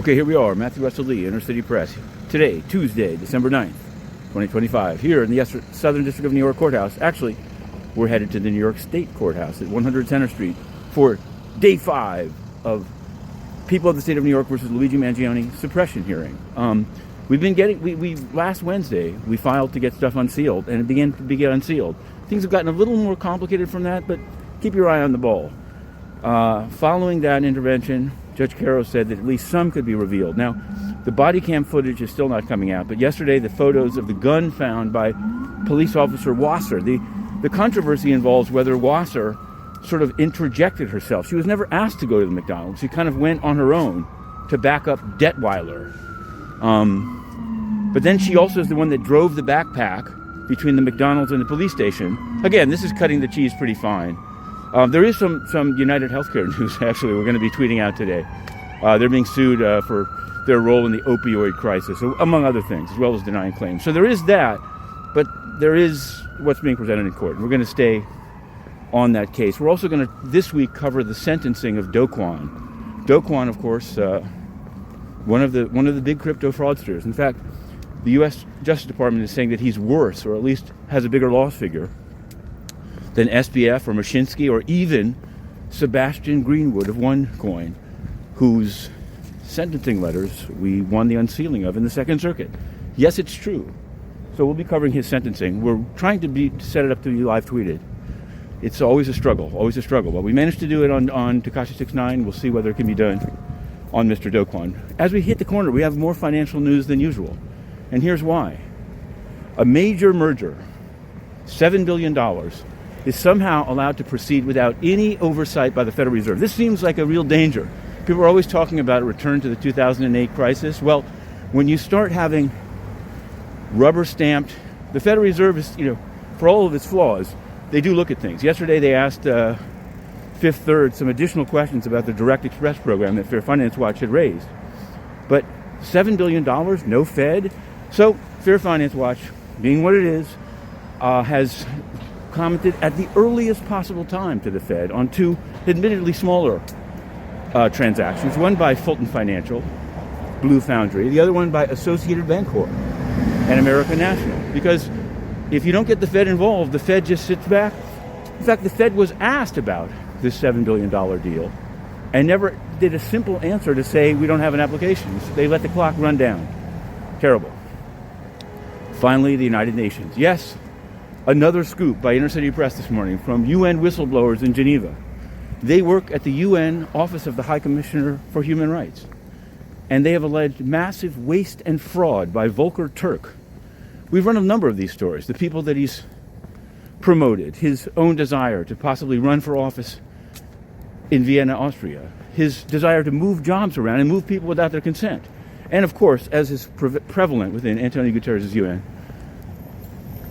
Okay, here we are, Matthew Russell Lee, Inner City Press. Today, Tuesday, December 9th, 2025, here in the Southern District of New York Courthouse. Actually, we're headed to the New York State Courthouse at 100 Center Street for Day 5 of People of the State of New York versus Luigi Mangione suppression hearing. Last Wednesday, we filed to get stuff unsealed, and it began to get unsealed. Things have gotten a little more complicated from that, but keep your eye on the ball. Following that intervention, Judge Caro said that at least some could be revealed. Now, the body cam footage is still not coming out, but yesterday the photos of the gun found by police officer Wasser. The controversy involves whether Wasser sort of interjected herself. She was never asked to go to the McDonald's. She kind of went on her own to back up Detweiler. But then she also is the one that drove the backpack between the McDonald's and the police station. Again, this is cutting the cheese pretty fine. There is some United Healthcare news, actually, we're going to be tweeting out today. They're being sued for their role in the opioid crisis, among other things, as well as denying claims. So there is that, but there is what's being presented in court. And we're going to stay on that case. We're also going to, this week, cover the sentencing of Do Kwon. Do Kwon, of course, one of the big crypto fraudsters. In fact, the U.S. Justice Department is saying that he's worse, or at least has a bigger loss figure, than SBF or Mashinsky or even Sebastian Greenwood of OneCoin, whose sentencing letters we won the unsealing of in the Second Circuit. Yes, it's true. So we'll be covering his sentencing. We're trying to set it up to be live tweeted. It's always a struggle, but we managed to do it on Tekashi 69. We'll see whether it can be done on Mr. Do Kwon. As we hit the corner, we have more financial news than usual. And here's why. A major merger, $7 billion, is somehow allowed to proceed without any oversight by the Federal Reserve. This seems like a real danger. People are always talking about a return to the 2008 crisis. Well, when you start having rubber-stamped, the Federal Reserve is, for all of its flaws, they do look at things. Yesterday they asked Fifth Third some additional questions about the Direct Express program that Fair Finance Watch had raised. But $7 billion, no Fed. So Fair Finance Watch, being what it is, has commented at the earliest possible time to the Fed on two admittedly smaller transactions, one by Fulton Financial, Blue Foundry, the other one by Associated Bancorp and American National. Because if you don't get the Fed involved, the Fed just sits back. In fact, the Fed was asked about this $7 billion deal and never did a simple answer to say we don't have an application. They let the clock run down. Terrible. Finally, the United Nations. Yes, another scoop by Inner City Press this morning from UN whistleblowers in Geneva. They work at the UN Office of the High Commissioner for Human Rights. And they have alleged massive waste and fraud by Volker Turk. We've run a number of these stories. The people that he's promoted, his own desire to possibly run for office in Vienna, Austria, his desire to move jobs around and move people without their consent. And of course, as is prevalent within Antonio Guterres' UN,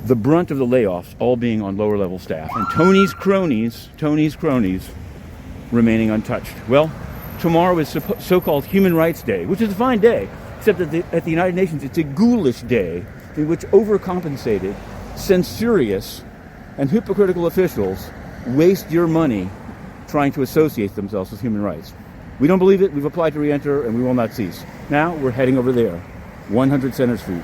the brunt of the layoffs all being on lower level staff, and Tony's cronies remaining untouched. Well, tomorrow is so-called Human Rights Day, which is a fine day, except that at the United Nations it's a ghoulish day in which overcompensated, censorious, and hypocritical officials waste your money trying to associate themselves with human rights. We don't believe it, we've applied to re-enter, and we will not cease. Now we're heading over there, 100 Center Street.